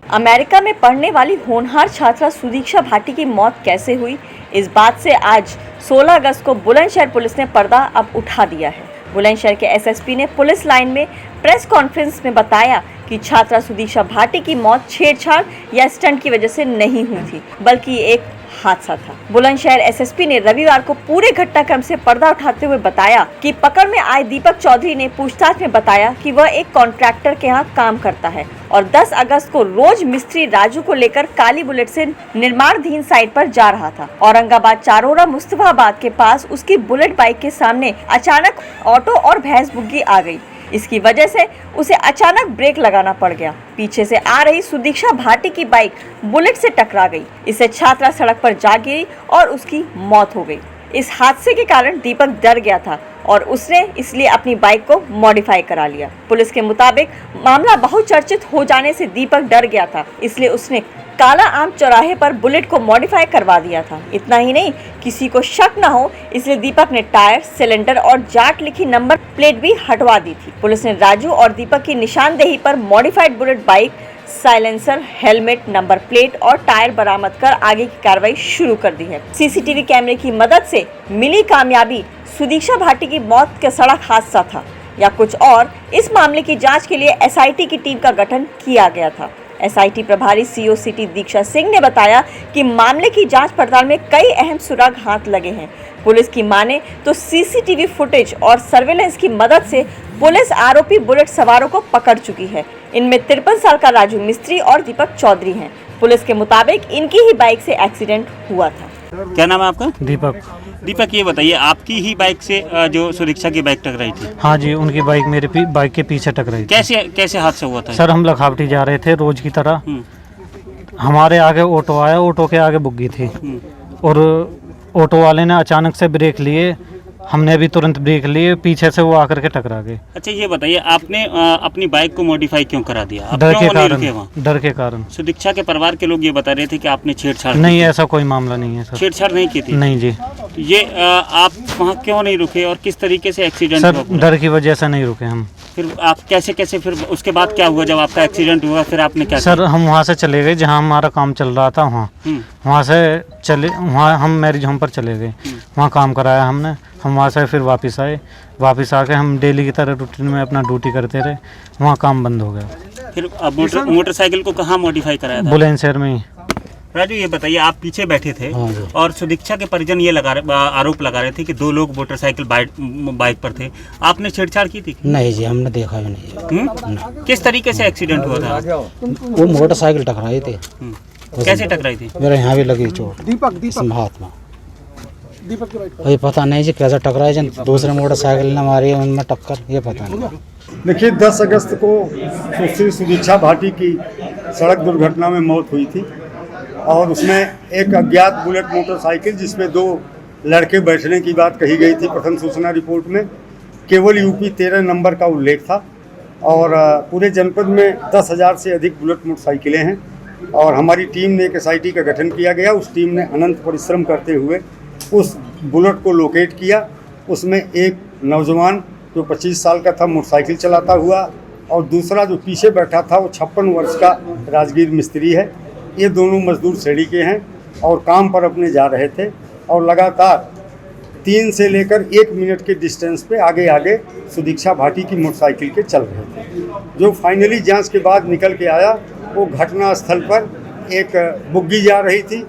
America में पढ़ने वाली होनहार छात्रा सुदीक्षा भाटी की मौत कैसे हुई, इस बात से आज 16 अगस्त को बुलंदशहर पुलिस ने पर्दा अब उठा दिया है। बुलंदशहर के एसएसपी ने पुलिस लाइन में प्रेस कॉन्फ्रेंस में बताया कि छात्रा सुदीक्षा भाटी की मौत छेड़छाड़ या स्टंट की वजह से नहीं हुई थी, बल्कि एक हादसा था। बुलंदशहर एसएसपी ने रविवार को पूरे घटनाक्रम से पर्दा उठाते हुए बताया कि पकड़ में आए दीपक चौधरी ने पूछताछ में बताया कि वह एक कॉन्ट्रैक्टर के यहाँ काम करता है और 10 अगस्त को रोज मिस्त्री राजू को लेकर काली बुलेट से निर्माणाधीन साइट पर जा रहा था। औरंगाबाद चारोरा मुस्तफाबाद के पास उसकी बुलेट बाइक के सामने अचानक ऑटो और भैंस बुग्गी आ गई। इसकी वजह से उसे अचानक ब्रेक लगाना पड़ गया। पीछे से आ रही सुदीक्षा भाटी की बाइक बुलेट से टकरा गई। इससे छात्रा सड़क पर जा गिरी और उसकी मौत हो गई। इस हादसे के कारण दीपक डर गया था और उसने इसलिए अपनी बाइक को मॉडिफाई करा लिया। पुलिस के मुताबिक मामला बहुचर्चित हो जाने से दीपक डर गया था, इसलिए उसने काला आम चौराहे पर बुलेट को मॉडिफाई करवा दिया था। इतना ही नहीं, किसी को शक न हो इसलिए दीपक ने टायर, सिलेंडर और जाट लिखी नंबर प्लेट भी हटवा दी थी। पुलिस ने राजू और दीपक की निशानदेही पर modified bullet bike, silencer, helmet, number plate और टायर बरामद कर आगे की कार्रवाई शुरू कर दी है। सीसीटीवी कैमरे की मदद से मिली कामयाबी सुदीक्षा भाटी की मौत का सड़क हादसा था या कुछ और, इस मामले की जांच के लिए एसआईटी की टीम का गठन किया गया था। एसआईटी प्रभारी सीओ सिटी दीक्षा सिंह ने बताया कि मामले की जांच पड़ताल में कई अहम सुराग हाथ लगे हैं। पुलिस की माने तो सीसीटीवी फुटेज और सर्वेलेंस की मदद से पुलिस आरोपी बुलेट सवारों को पकड़ चुकी है। इनमें 53 साल का राजू मिस्त्री और दीपक चौधरी हैं। पुलिस के मुताबिक इनकी ही बाइक से एक्सीडेंट हुआ था। क्या नाम है आपका? दीपक। दीपक, ये बताइए, आपकी ही बाइक से जो सुदीक्षा की बाइक टकराई थी? हाँ जी, उनकी बाइक मेरे बाइक के पीछे टकराई थी। कैसे हादसा हुआ था? सर, हम लखावटी जा रहे थे रोज की तरह। हमारे आगे ऑटो आया, ऑटो के आगे बुग्गी थी और ऑटो वाले ने अचानक से ब्रेक लिए। हमने भी तुरंत ब्रेक लिए, पीछे से वो आकर के टकरा गए। अच्छा, ये बताइए, आपने अपनी बाइक को मॉडिफाई क्यों करा दिया? डर के कारण। सुदीक्षा के परिवार के लोग ये बता रहे थे कि आपने छेड़छाड़ नहीं, ऐसा कोई मामला नहीं है सर। छेड़छाड़ नहीं की थी? नहीं जी। ये आप वहाँ क्यों नहीं रुके और किस तरीके से एक्सीडेंट हुआ? सर, डर की वजह से नहीं रुके हम। फिर आप कैसे फिर उसके बाद क्या हुआ जब आपका एक्सीडेंट हुआ? फिर आपने क्या सर, हम वहाँ से चले गए जहाँ हमारा काम चल रहा था। वहाँ से चले, वहाँ हम मैरिज होम पर चले गए। वहाँ काम कराया हमने। हम वहाँ से फिर वापस आए। वापस आके हम डेली की तरह रूटीन में अपना ड्यूटी करते रहे। वहाँ काम बंद हो गया। फिर मोटरसाइकिल को कहाँ मॉडिफाई कराया था? बुलंदशहर में ही। राजू, ये बताइए, आप पीछे बैठे थे और सुदीक्षा के परिजन ये आरोप लगा रहे थे कि 2 लोग मोटरसाइकिल बाइक पर थे। आपने छेड़छाड़ की थी? नहीं जी, हमने देखा भी नहीं। किस तरीके से एक्सीडेंट हुआ था? वो मोटरसाइकिल टकराई थी। कैसे टकराई थी? मेरे यहाँ भी लगी चोट। दीपक हाथ में। वही पता नहीं जी कैसे टकराई जी, दूसरे मोटरसाइकिल ने मारी उनमें टक्कर, ये पता नहीं। देखिए, 10 अगस्त को सुश्री सुदीक्षा भाटी की सड़क दुर्घटना में मौत हुई थी और उसमें एक अज्ञात बुलेट मोटरसाइकिल जिसमें 2 लड़के बैठने की बात कही गई थी। प्रथम सूचना रिपोर्ट में केवल यूपी 13 नंबर का उल्लेख था और पूरे जनपद में 10,000 से अधिक बुलेट मोटरसाइकिलें हैं और हमारी टीम ने एक एसआईटी का गठन किया गया। उस टीम ने अनंत परिश्रम करते हुए उस बुलेट को लोकेट किया। उसमें एक नौजवान जो 25 साल का था मोटरसाइकिल चलाता हुआ और दूसरा जो पीछे बैठा था वो 56 वर्ष का राजगीर मिस्त्री है। ये दोनों मजदूर श्रेणी के हैं और काम पर अपने जा रहे थे और लगातार 3 से लेकर 1 मिनट के डिस्टेंस पे आगे सुदीक्षा भाटी की मोटरसाइकिल के चल रहे थे। जो फाइनली जांच के बाद निकल के आया, वो घटना स्थल पर एक बुग्गी जा रही थी।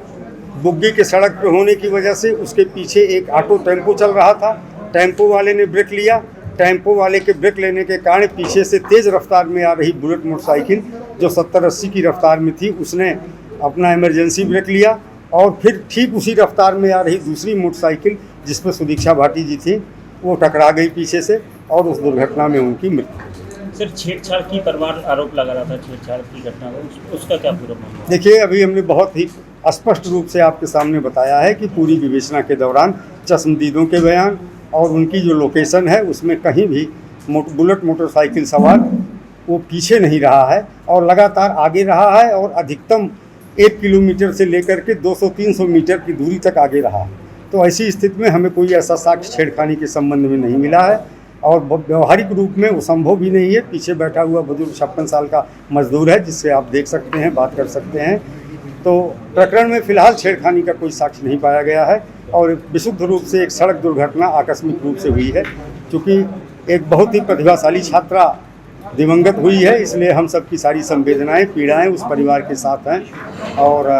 बुग्गी के सड़क पे होने की वजह से उसके पीछे एक ऑटो टेम्पो चल रहा था। टेम्पो वाले ने ब्रेक लिया। टेम्पो वाले के ब्रेक लेने के कारण पीछे से तेज़ रफ्तार में आ रही बुलेट मोटरसाइकिल जो 70-80 की रफ्तार में थी, उसने अपना इमरजेंसी ब्रेक लिया और फिर ठीक उसी रफ्तार में आ रही दूसरी मोटरसाइकिल जिसमें सुदीक्षा भाटी जी थी, वो टकरा गई पीछे से और उस दुर्घटना में उनकी मृत्यु। सर, छेड़छाड़ की परिवार आरोप लगा रहा था, छेड़छाड़ की घटना, उसका क्या पूरा मामला? देखिए, अभी हमने बहुत ही स्पष्ट रूप से आपके सामने बताया है कि पूरी विवेचना के दौरान चश्मदीदों के बयान और उनकी जो लोकेशन है उसमें कहीं भी बुलेट मोटरसाइकिल सवार वो पीछे नहीं रहा है और लगातार आगे रहा है और अधिकतम 1 किलोमीटर से लेकर के 200-300 मीटर की दूरी तक आगे रहा है। तो ऐसी स्थिति में हमें कोई ऐसा साक्ष्य छेड़खानी के संबंध में नहीं मिला है। और व्यवहारिक रूप में वो संभव भी नहीं है। पीछे बैठा हुआ बुजुर्ग 56 साल का मजदूर है, जिससे आप देख सकते हैं, बात कर सकते हैं। तो प्रकरण में फिलहाल छेड़खानी का कोई साक्ष्य नहीं पाया गया है और विशुद्ध रूप से एक सड़क दुर्घटना आकस्मिक रूप से हुई है। क्योंकि एक बहुत ही प्रतिभाशाली छात्रा दिवंगत हुई है, इसलिए हम सब की सारी संवेदनाएं, पीड़ाएं उस परिवार के साथ हैं और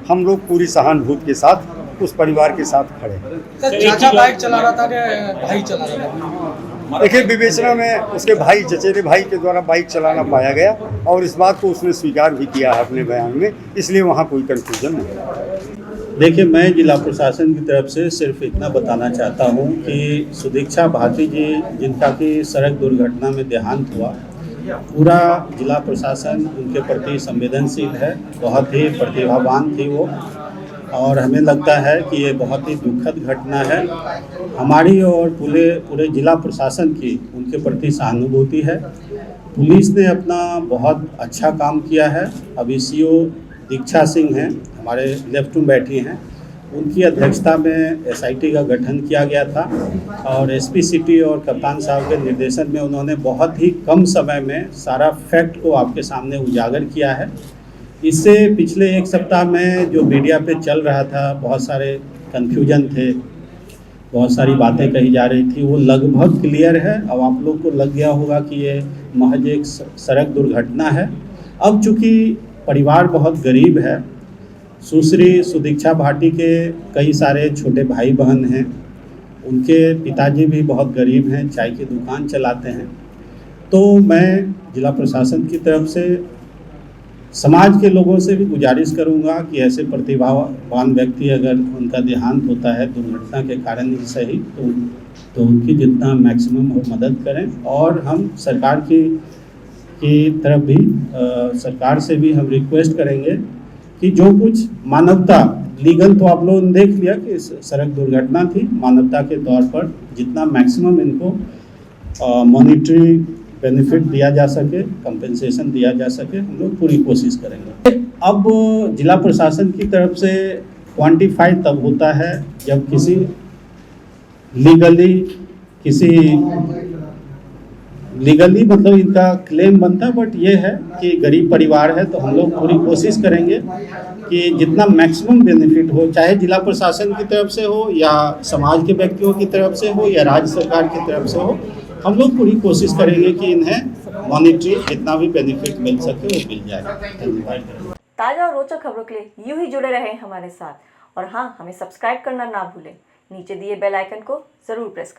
हम लोग पूरी सहानुभूति के साथ उस परिवार के साथ खड़े हैं। चाचा बाइक चला रहा था कि भाई चला रहा था? देखिए, विवेचना में उसके भाई, चचेरे भाई के द्वारा बाइक चलाना पाया गया और इस बात को उसने स्वीकार भी किया है अपने बयान में, इसलिए वहाँ कोई कंफ्यूजन नहीं है। देखिए, मैं जिला प्रशासन की तरफ से सिर्फ इतना बताना चाहता हूँ कि सुदीक्षा भाटी जी, जिनका कि सड़क दुर्घटना में देहांत हुआ, पूरा जिला प्रशासन उनके प्रति संवेदनशील है। बहुत ही प्रतिभावान थी वो और हमें लगता है कि ये बहुत ही दुखद घटना है। हमारी और पूरे जिला प्रशासन की उनके प्रति सहानुभूति है। पुलिस ने अपना बहुत अच्छा काम किया है। अभी सीओ दीक्षा सिंह हैं, हमारे लेफ्ट में बैठी हैं, उनकी अध्यक्षता में एसआईटी का गठन किया गया था और एसपी सिटी और कप्तान साहब के निर्देशन में उन्होंने बहुत ही कम समय में सारा फैक्ट को आपके सामने उजागर किया है। इससे पिछले एक सप्ताह में जो मीडिया पे चल रहा था, बहुत सारे कन्फ्यूजन थे, बहुत सारी बातें कही जा रही थी, वो लगभग क्लियर है। अब आप लोग को लग गया होगा कि ये महज एक सड़क दुर्घटना है। अब चूँकि परिवार बहुत गरीब है, सुश्री सुदीक्षा भाटी के कई सारे छोटे भाई बहन हैं, उनके पिताजी भी बहुत गरीब हैं, चाय की दुकान चलाते हैं। तो मैं जिला प्रशासन की तरफ से समाज के लोगों से भी गुजारिश करूंगा कि ऐसे प्रतिभावान व्यक्ति अगर उनका देहांत होता है दुर्घटना के कारण ही सही, तो उनकी जितना मैक्सिमम हो मदद करें। और हम सरकार की तरफ भी सरकार से भी हम रिक्वेस्ट करेंगे कि जो कुछ मानवता, लीगल तो आप लोगों ने देख लिया कि सड़क दुर्घटना थी, मानवता के तौर पर जितना मैक्सिमम इनको मॉनिटरी बेनिफिट दिया जा सके, कंपेंसेशन दिया जा सके, हम लोग पूरी कोशिश करेंगे। अब जिला प्रशासन की तरफ से क्वांटिफाई तब होता है जब किसी लीगली मतलब इनका क्लेम बनता है। बट ये है कि गरीब परिवार है, तो हम लोग पूरी कोशिश करेंगे कि जितना मैक्सिमम बेनिफिट हो, चाहे जिला प्रशासन की तरफ से हो या समाज के व्यक्तियों की तरफ से हो या राज्य सरकार की तरफ से हो, हम लोग पूरी कोशिश करेंगे कि इन्हें मॉनिटरी जितना भी बेनिफिट मिल सके वो मिल जाए। धन्यवाद। ताज़ा और रोचक खबरों के लिए यूं ही जुड़े रहें हमारे साथ और हाँ, हमें सब्सक्राइब करना ना भूलें। नीचे दिए बेल आइकन को ज़रूर प्रेस करें।